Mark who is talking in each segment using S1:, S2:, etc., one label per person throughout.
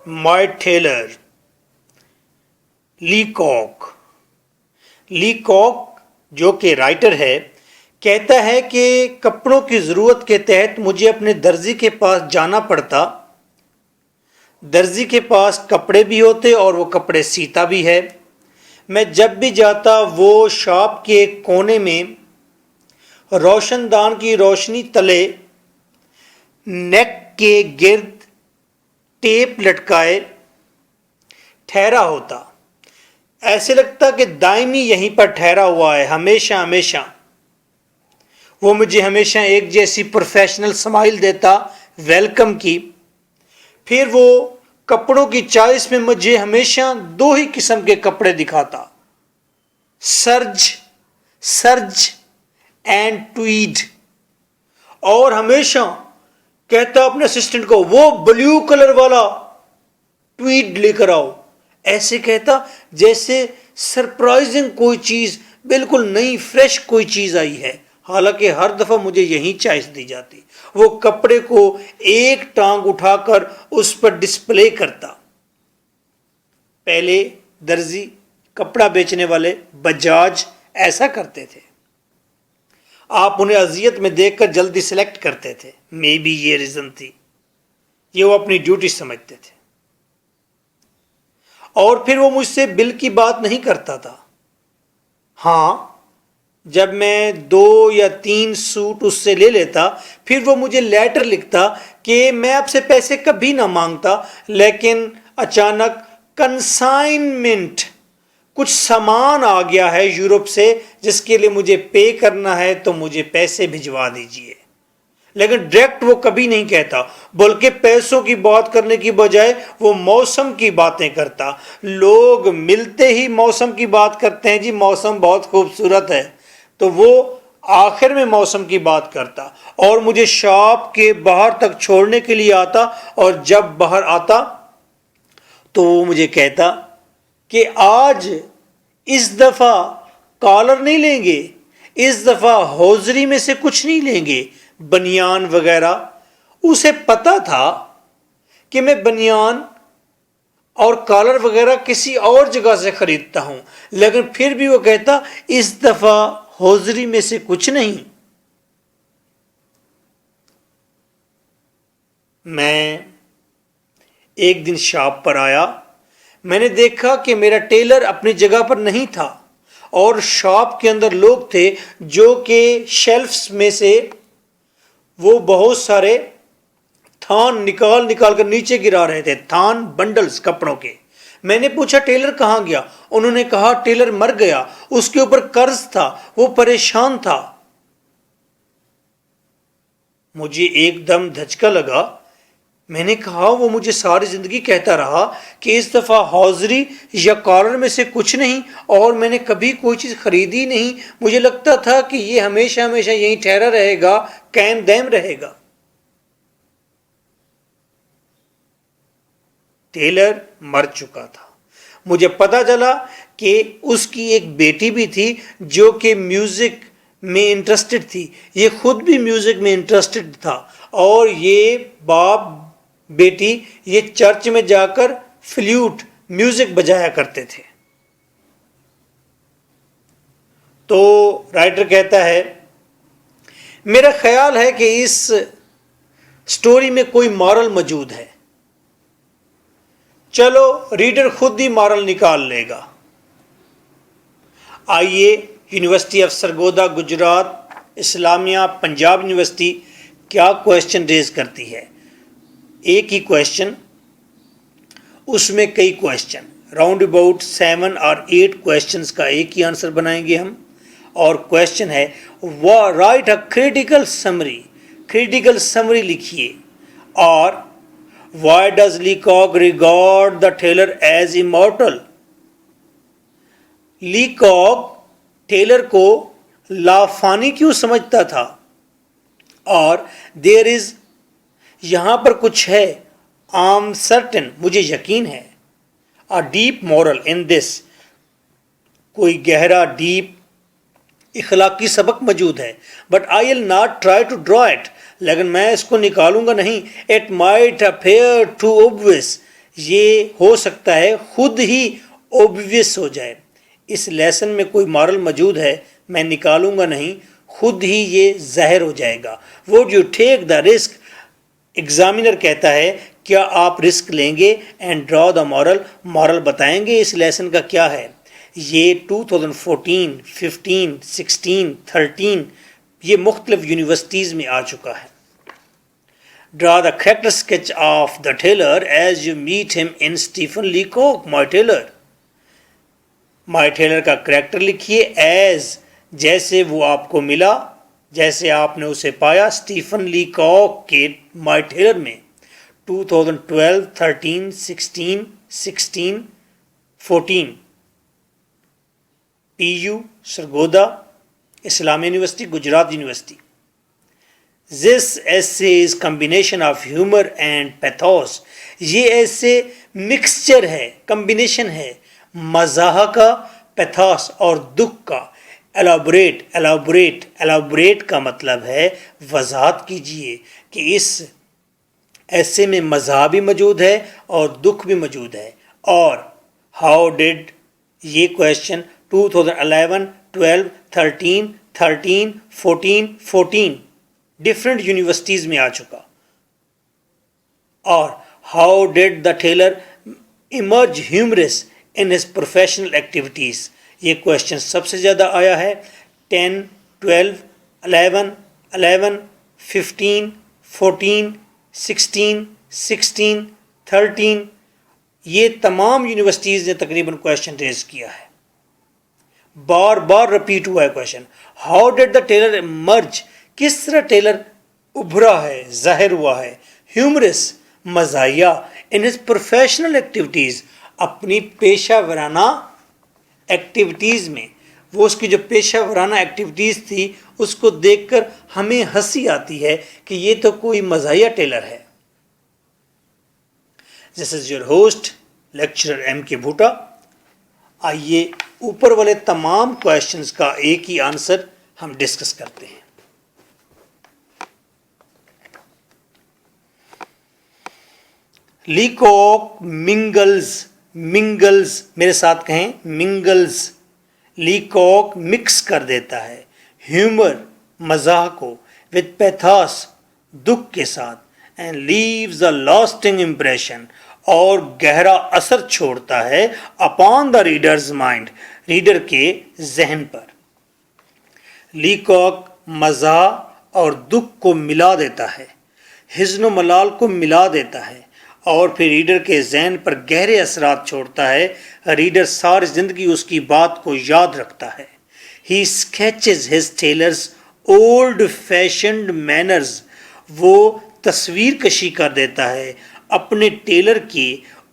S1: مائی tailor لی کاک جو کہ رائٹر ہے کہتا ہے کہ کپڑوں کی ضرورت کے تحت مجھے اپنے درزی کے پاس جانا پڑتا. درزی کے پاس کپڑے بھی ہوتے اور وہ کپڑے سیتا بھی ہے. میں جب بھی جاتا وہ شاپ کے کونے میں روشن دان کی روشنی تلے نیک کے گرد ٹیپ لٹکائے ٹھہرا ہوتا. ایسے لگتا کہ دائمی یہیں پر ٹھہرا ہوا ہے ہمیشہ. وہ مجھے ہمیشہ ایک جیسی پروفیشنل سمائل دیتا ویلکم کی. پھر وہ کپڑوں کی چوائس میں مجھے ہمیشہ 2 ہی قسم کے کپڑے دکھاتا، سرج اینڈ ٹویڈ. اور ہمیشہ کہتا اپنے اسسٹنٹ کو وہ بلیو کلر والا ٹویڈ لے کر آؤ. ایسے کہتا جیسے سرپرائزنگ کوئی چیز بالکل نئی فریش کوئی چیز آئی ہے، حالانکہ ہر دفعہ مجھے یہی چوائس دی جاتی. وہ کپڑے کو ایک ٹانگ اٹھا کر اس پر ڈسپلے کرتا. پہلے درزی کپڑا بیچنے والے بجاج ایسا کرتے تھے. آپ انہیں اذیت میں دیکھ کر جلدی سلیکٹ کرتے تھے. مے بی یہ ریزن تھی، یہ وہ اپنی ڈیوٹی سمجھتے تھے. اور پھر وہ مجھ سے بل کی بات نہیں کرتا تھا. ہاں، جب میں 2 یا 3 سوٹ اس سے لے لیتا پھر وہ مجھے لیٹر لکھتا کہ میں آپ سے پیسے کبھی نہ مانگتا، لیکن اچانک کنسائنمنٹ کچھ سامان آ گیا ہے یورپ سے جس کے لیے مجھے پے کرنا ہے تو مجھے پیسے بھجوا دیجئے. لیکن ڈائریکٹ وہ کبھی نہیں کہتا، بلکہ پیسوں کی بات کرنے کی بجائے وہ موسم کی باتیں کرتا. لوگ ملتے ہی موسم کی بات کرتے ہیں، جی موسم بہت خوبصورت ہے، تو وہ آخر میں موسم کی بات کرتا اور مجھے شاپ کے باہر تک چھوڑنے کے لیے آتا. اور جب باہر آتا تو وہ مجھے کہتا کہ آج اس دفعہ کالر نہیں لیں گے، اس دفعہ ہوزری میں سے کچھ نہیں لیں گے، بنیان وغیرہ. اسے پتا تھا کہ میں بنیان اور کالر وغیرہ کسی اور جگہ سے خریدتا ہوں، لیکن پھر بھی وہ کہتا اس دفعہ ہوزری میں سے کچھ نہیں. میں ایک دن شاپ پر آیا. میں نے دیکھا کہ میرا ٹیلر اپنی جگہ پر نہیں تھا اور شاپ کے اندر لوگ تھے جو کہ شیلفز میں سے وہ بہت سارے تھان نکال کر نیچے گرا رہے تھے، تھان بنڈلز کپڑوں کے. میں نے پوچھا ٹیلر کہاں گیا؟ انہوں نے کہا ٹیلر مر گیا، اس کے اوپر قرض تھا، وہ پریشان تھا. مجھے ایک دم دھچکا لگا. میں نے کہا وہ مجھے ساری زندگی کہتا رہا کہ اس دفعہ حاضری یا کالر میں سے کچھ نہیں، اور میں نے کبھی کوئی چیز خریدی نہیں. مجھے لگتا تھا کہ یہ ہمیشہ یہیں ٹھہرا رہے گا، قائم دائم رہے گا. ٹیلر مر چکا تھا. مجھے پتا چلا کہ اس کی ایک بیٹی بھی تھی جو کہ میوزک میں انٹرسٹڈ تھی. یہ خود بھی میوزک میں انٹرسٹڈ تھا اور یہ باپ بیٹی یہ چرچ میں جا کر فلیوٹ میوزک بجایا کرتے تھے. تو رائٹر کہتا ہے میرا خیال ہے کہ اس سٹوری میں کوئی مارل موجود ہے. چلو ریڈر خود ہی مارل نکال لے گا. آئیے university of Sargodha Gujarat Islamia Punjab university کیا کویشچن ریز کرتی ہے. ایک ہی کویشچن، اس میں کئی کویشچن، راؤنڈ اباؤٹ 7 اور 8 کویشچنز کا ایک ہی آنسر بنائیں گے ہم. اور کویشچن ہے رائٹ اے کریٹیکل سمری لکھیے. اور why does Leacock regard the tailor as immortal؟ Leacock tailor کو لافانی کیوں سمجھتا تھا؟ اور there is یہاں پر کچھ ہے، I'm certain مجھے یقین ہے، a deep moral in this کوئی گہرا ڈیپ اخلاقی سبق موجود ہے. but I'll not try to draw it لیکن میں اس کو نکالوں گا نہیں. it might appear too obvious یہ ہو سکتا ہے خود ہی اوبویس ہو جائے. اس لیسن میں کوئی مارل موجود ہے میں نکالوں گا نہیں, خود ہی یہ ظاہر ہو جائے گا. Would you take the risk, examiner کہتا ہے کیا آپ رسک لیں گے, and draw the moral, moral بتائیں گے اس لیسن کا کیا ہے. یہ 2014, 15, 16, 13 یہ مختلف یونیورسٹیز میں آ چکا ہے. Draw the character sketch of the tailor as you met him in Stephen Leacock. My tailor, my tailor کا کریکٹر لکھیے ایز جیسے وہ آپ کو ملا, جیسے آپ نے اسے پایا اسٹیفن لیکوک کے مائی ٹیلر میں. 2012, 13, 16, 16, 14 P U Sargodha, Islamia university, Gujarat university. This essay is combination of humor and pathos. یہ ایسے مکسچر ہے, کمبینیشن ہے مزاح کا, پیتھاس اور دکھ کا. Elaborate, elaborate, elaborate کا مطلب ہے وضاحت کیجئے کہ اس ایسے میں مزاح بھی موجود ہے اور دکھ بھی موجود ہے. اور how did یہ کویشچن 2011, 12, 13, 13, 14, 14 ڈفرینٹ یونیورسٹیز میں آ چکا. اور how did the tailor emerge humorous in his professional activities, یہ کویشچن سب سے زیادہ آیا ہے. 10, 12, 11, 11, 15, 14, 16, 16, 13 یہ تمام یونیورسٹیز نے تقریباً کویشچن ریز کیا ہے. بار بار رپیٹ ہوا ہے question, how did the tailor emerge, کس طرح ٹیلر ابھرا ہے, ظاہر ہوا ہے, ہیومرس مزاحیہ, ان ہز پروفیشنل ایکٹیویٹیز اپنی پیشہ ورانہ ایکٹیویٹیز میں. وہ اس کی جو پیشہ ورانہ ایکٹیویٹیز تھی اس کو دیکھ کر ہمیں ہنسی آتی ہے کہ یہ تو کوئی مزاحیہ ٹیلر ہے. This is your host lecturer M K Bhota. آئیے اوپر والے تمام کویشچنز کا ایک ہی آنسر ہم ڈسکس کرتے ہیں. لیکوک منگلز میرے ساتھ کہیں منگلز, لیکوک مکس کر دیتا ہے ہیومر مزاح کو وتھ پیتھاس دکھ کے ساتھ, and leaves a lasting impression اور گہرا اثر چھوڑتا ہے upon the readers mind, reader کے ذہن پر. لیکوک مزاح اور دکھ کو ملا دیتا ہے, حزن و ملال کو ملا دیتا ہے اور پھر ریڈر کے ذہن پر گہرے اثرات چھوڑتا ہے. ریڈر ساری زندگی اس کی بات کو یاد رکھتا ہے. He sketches his tailor's old fashioned manners, وہ تصویر کشی کر دیتا ہے اپنے ٹیلر کی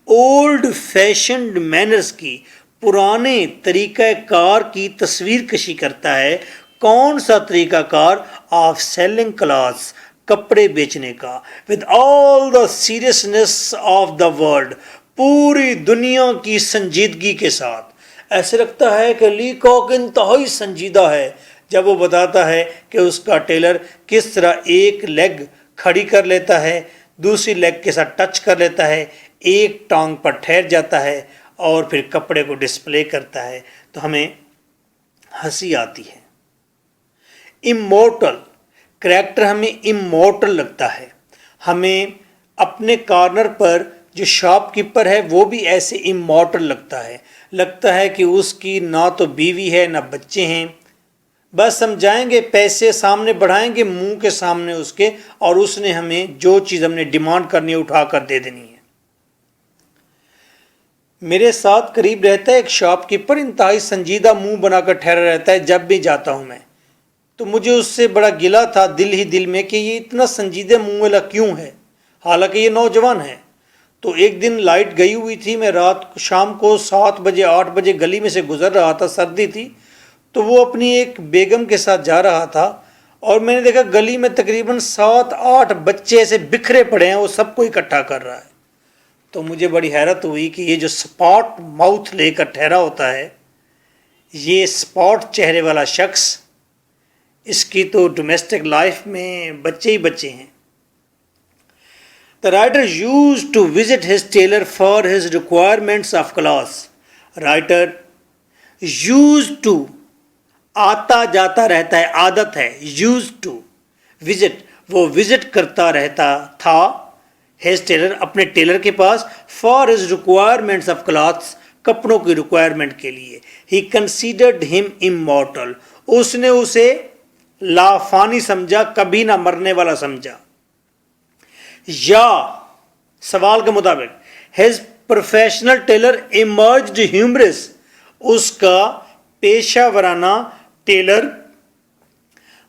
S1: اولڈ فیشنڈ مینرز کی, پرانے طریقہ کار کی تصویر کشی کرتا ہے. کون سا طریقہ کار؟ آف سیلنگ کلاتھس, کپڑے بیچنے کا. With all the seriousness of the world, پوری دنیا کی سنجیدگی کے ساتھ. ایسے لگتا ہے کہ لیکوک انتہائی سنجیدہ ہے جب وہ بتاتا ہے کہ اس کا ٹیلر کس طرح ایک لیگ کھڑی کر لیتا ہے, دوسری لیگ کے ساتھ ٹچ کر لیتا ہے, ایک ٹانگ پر ٹھہر جاتا ہے اور پھر کپڑے کو ڈسپلے کرتا ہے, تو ہمیں ہنسی آتی ہے. امورٹل کریکٹر ہمیں امورٹل لگتا ہے. ہمیں اپنے کارنر پر جو شاپ کیپر ہے وہ بھی ایسے امورٹل لگتا ہے کہ اس کی نہ تو بیوی ہے نہ بچے ہیں, بس ہم جائیں گے پیسے سامنے بڑھائیں گے منہ کے سامنے اس کے, اور اس نے ہمیں جو چیز ہم نے ڈیمانڈ کرنی ہے اٹھا کر دے دینی ہے. میرے ساتھ قریب رہتا ہے ایک شاپ کیپر, انتہائی سنجیدہ منہ بنا کر ٹھہرا رہتا ہے جب بھی جاتا ہوں میں, تو مجھے اس سے بڑا گلہ تھا دل ہی دل میں کہ یہ اتنا سنجیدہ منہ والا کیوں ہے, حالانکہ یہ نوجوان ہے. تو ایک دن لائٹ گئی ہوئی تھی, میں شام کو 7 بجے 8 بجے گلی میں سے گزر رہا تھا, سردی تھی, تو وہ اپنی ایک بیگم کے ساتھ جا رہا تھا اور میں نے دیکھا گلی میں تقریباً 7-8 بچے ایسے بکھرے پڑے ہیں, وہ سب کو اکٹھا کر رہا ہے. تو مجھے بڑی حیرت ہوئی کہ یہ جو سپاٹ ماؤتھ لے کر ٹھہرا ہوتا ہے, یہ سپاٹ چہرے والا شخص, اس کی تو ڈومیسٹک لائف میں بچے ہی بچے ہیں. The writer used to visit his tailor for his requirements of clothes. Writer used to آتا جاتا رہتا ہے, عادت ہے. used to visit, وہ visit کرتا رہتا تھا. his tailor, اپنے ٹیلر کے پاس. for his requirements of clothes, کپڑوں کی ریکوائرمنٹ کے لیے. he considered him immortal, اس نے اسے لافانی سمجھا, کبھی نہ مرنے والا سمجھا. یا سوال کے مطابق his professional tailor emerged humorous, اس کا پیشہ ورانہ ٹیلر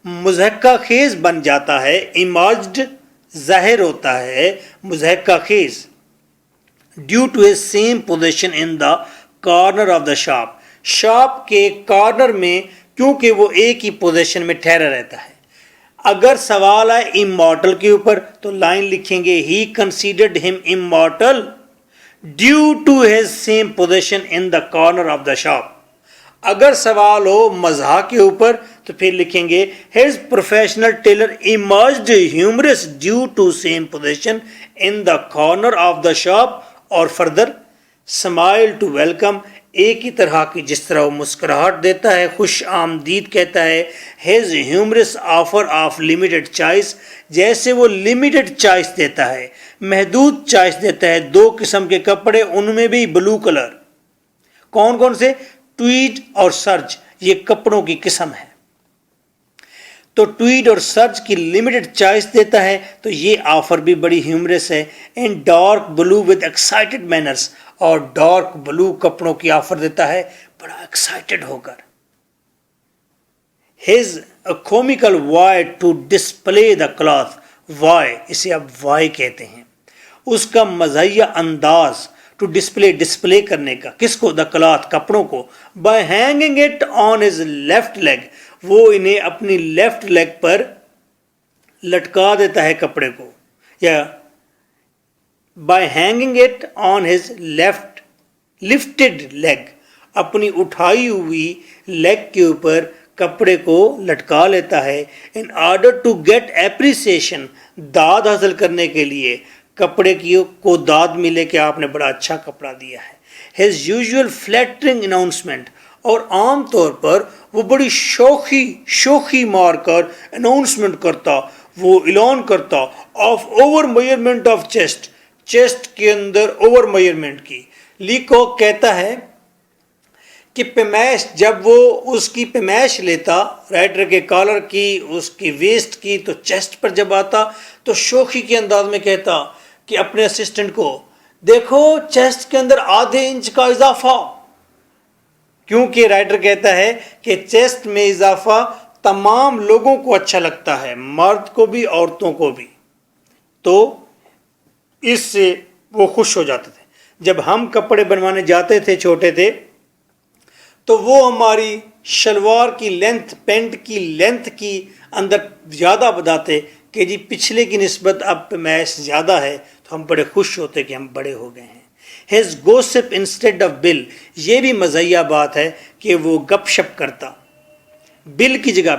S1: مضحکہ خیز بن جاتا ہے. emerged ظاہر ہوتا ہے, مضحکہ خیز. due to his same position in the corner of the shop, shop کے کارنر میں, کیونکہ وہ ایک ہی پوزیشن میں ٹھہرا رہتا ہے. اگر سوال ہے immortal کے اوپر تو لائن لکھیں گے he considered him immortal due to his same position in the corner of the shop. اگر سوال ہو مزاح کے اوپر تو پھر لکھیں گے his professional tailor emerged humorous due to same position in the corner of the shop, اور further smile to welcome, ایک ہی طرح کی جس طرح وہ مسکراہٹ دیتا ہے, خوش آمدید کہتا ہے. his humorous offer of limited choice, جیسے وہ limited choice دیتا ہے, محدود choice دیتا ہے. 2 قسم کے کپڑے, ان میں بھی بلو کلر. کون کون سے؟ ٹویڈ اور سرج, یہ کپڑوں کی قسم ہے. تو ٹویڈ اور سرج کی لمیٹڈ چوائس دیتا ہے, تو یہ آفر بھی بڑی ہیومرس ہے. In dark blue with excited manners, اور ڈارک بلو کپڑوں کی آفر دیتا ہے بڑا ایکسائٹڈ ہو کر. His comical way to display the cloth, way اسے اب وائی کہتے ہیں, اس کا مزاحیہ انداز ٹو ڈسپلے کرنے کا. کس کو؟ دا کلاتھ, کپڑوں کو. By hanging it on his left league, وہ انہیں اپنی لیفٹ لیگ پر لٹکا دیتا ہے کپڑے کو. یا by hanging it on his left lifted league, اپنی اٹھائی ہوئی لیگ کے اوپر کپڑے کو لٹکا لیتا ہے. In order to get appreciation, داد حاصل کرنے کے لیے, کپڑے کی کو داد ملے کہ آپ نے بڑا اچھا کپڑا دیا ہے. ہز یوزول فلیٹرنگ اناؤنسمنٹ, اور عام طور پر وہ بڑی شوخی مار کر اناؤنسمنٹ کرتا, وہ اعلان کرتا, of over measurement of chest, chest کے اندر اوور میئرمنٹ کی. لیکوک کہتا ہے کہ پیمائش, جب وہ اس کی پیمائش لیتا رائٹر کے کالر کی, اس کی ویسٹ کی, تو چیسٹ پر جب آتا تو شوخی کے انداز میں کہتا کہ اپنے اسسٹنٹ کو, دیکھو چیسٹ کے اندر آدھے انچ کا اضافہ. کیونکہ رائٹر کہتا ہے کہ چیسٹ میں اضافہ تمام لوگوں کو اچھا لگتا ہے, مرد کو بھی عورتوں کو بھی, تو اس سے وہ خوش ہو جاتے تھے. جب ہم کپڑے بنوانے جاتے تھے چھوٹے تھے تو وہ ہماری شلوار کی لینتھ, پینٹ کی لینتھ کی اندر زیادہ بتاتے کہ جی پچھلے کی نسبت اب پیمائش زیادہ ہے, تو ہم بڑے خوش ہوتے کہ ہم بڑے ہو گئے ہیں. Has gossip instead of bill, یہ بھی مزاحیہ بات ہے کہ وہ گپ شپ کرتا, بل کی جگہ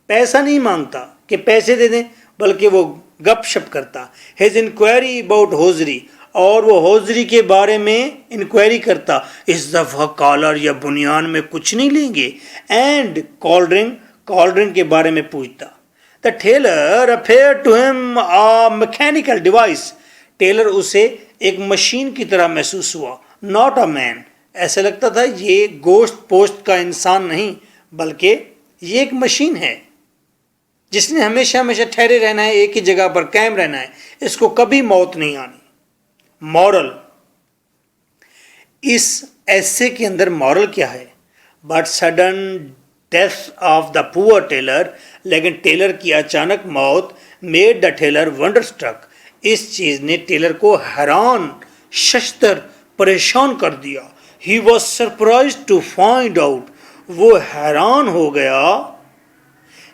S1: پیسہ نہیں مانگتا کہ پیسے دے دیں, بلکہ وہ گپ شپ کرتا. ہیز انکوائری اباؤٹ ہوزری, اور وہ ہوزری کے بارے میں انکوائری کرتا, اس دفعہ کالر یا بنیان میں کچھ نہیں لیں گے. اینڈ کالرنگ کے بارے میں پوچھتا. The tailor appeared to him a mechanical device, tailor اسے ایک مشین کی طرح محسوس ہوا. not a man, ایسا لگتا تھا یہ گوشت پوشت کا انسان نہیں, بلکہ یہ ایک مشین ہے جس نے ہمیشہ ٹھہرے رہنا ہے, ایک ہی جگہ پر قائم رہنا ہے, اس کو کبھی موت نہیں آنی. مورل, اس ایسے کے اندر مورل کیا ہے؟ But sudden death of the poor tailor, لیکن ٹیلر کی اچانک موت, made the tailor wonderstruck, اس چیز نے ٹیلر کو حیران, ششتر, پریشان کر دیا. He was surprise to find out, وہ حیران ہو گیا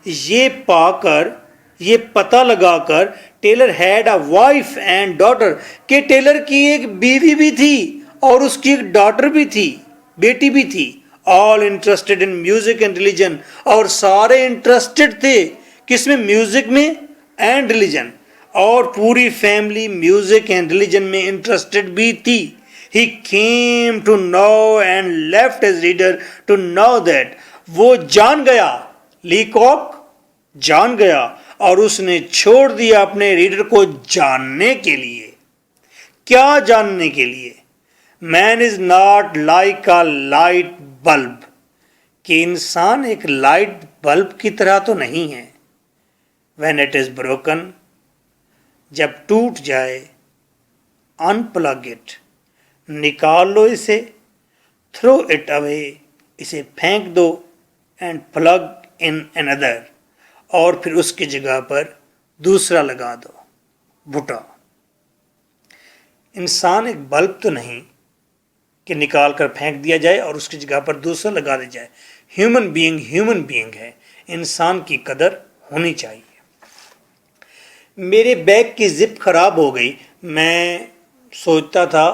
S1: یہ پا کر, یہ پتہ لگا کر, tailor had a wife and daughter, کہ ٹیلر کی ایک بیوی بھی تھی اور اس کی ایک ڈاٹر بھی تھی, بیٹی بھی تھی. آل interested in music and religion, اور سارے انٹرسٹڈ تھے کس میں؟ میوزک میں اینڈ ریلیجن. اور پوری فیملی میوزک اینڈ ریلیجن میں انٹرسٹڈ بھی تھی. He came to know and left his reader to know that. وہ جان گیا, لیکوک جان گیا اور اس نے چھوڑ دیا اپنے ریڈر کو جاننے کے لیے. کیا جاننے کے لیے؟ Man is not like a light bulb. کہ انسان ایک لائٹ بلب کی طرح تو نہیں ہے. When it is broken, جب ٹوٹ جائے, unplug it, نکال لو اسے, throw it away, اسے پھینک دو, and plug in another, اور پھر اس کی جگہ پر دوسرا لگا دو. بھٹا. انسان ایک بلب تو نہیں کہ نکال کر پھینک دیا جائے اور اس کی جگہ پر دوسرا لگا دیا جائے. ہیومن بینگ ہے. انسان کی قدر ہونی چاہیے. میرے بیگ کی زپ خراب ہو گئی. میں سوچتا تھا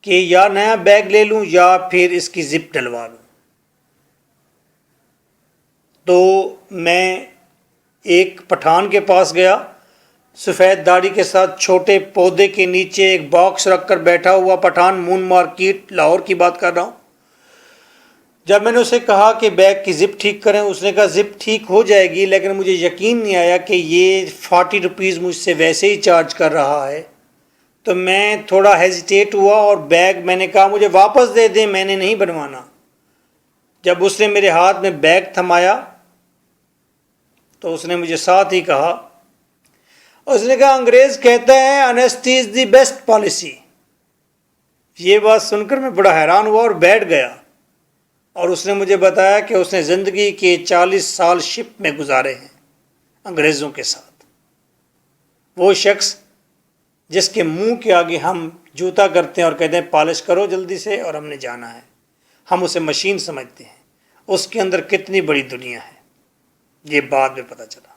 S1: کہ یا نیا بیگ لے لوں یا پھر اس کی زپ ڈلوا لوں. تو میں ایک پٹھان کے پاس گیا, سفید داڑھی کے ساتھ, چھوٹے پودے کے نیچے ایک باکس رکھ کر بیٹھا ہوا پٹھان. مون مارکیٹ لاہور کی بات کر رہا ہوں. جب میں نے اسے کہا کہ بیگ کی زپ ٹھیک کریں, اس نے کہا زپ ٹھیک ہو جائے گی, لیکن مجھے یقین نہیں آیا کہ یہ 40 روپیز مجھ سے ویسے ہی چارج کر رہا ہے. تو میں تھوڑا ہیزیٹیٹ ہوا اور بیگ میں نے کہا مجھے واپس دے دیں, میں نے نہیں بنوانا. جب اس نے میرے ہاتھ میں بیگ تھمایا تو اس نے مجھے ساتھ ہی کہا, اس نے کہا انگریز کہتا ہے honesty is the best policy. یہ بات سن کر میں بڑا حیران ہوا اور بیٹھ گیا. اور اس نے مجھے بتایا کہ اس نے زندگی کے 40 سال شپ میں گزارے ہیں انگریزوں کے ساتھ. وہ شخص جس کے منہ کے آگے ہم جوتا کرتے ہیں اور کہتے ہیں پالش کرو جلدی سے اور ہم نے جانا ہے, ہم اسے مشین سمجھتے ہیں, اس کے اندر کتنی بڑی دنیا ہے یہ بعد میں پتہ چلا.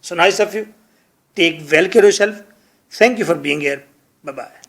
S1: So nice of you. Take well care of yourself. Thank you for being here. Bye bye.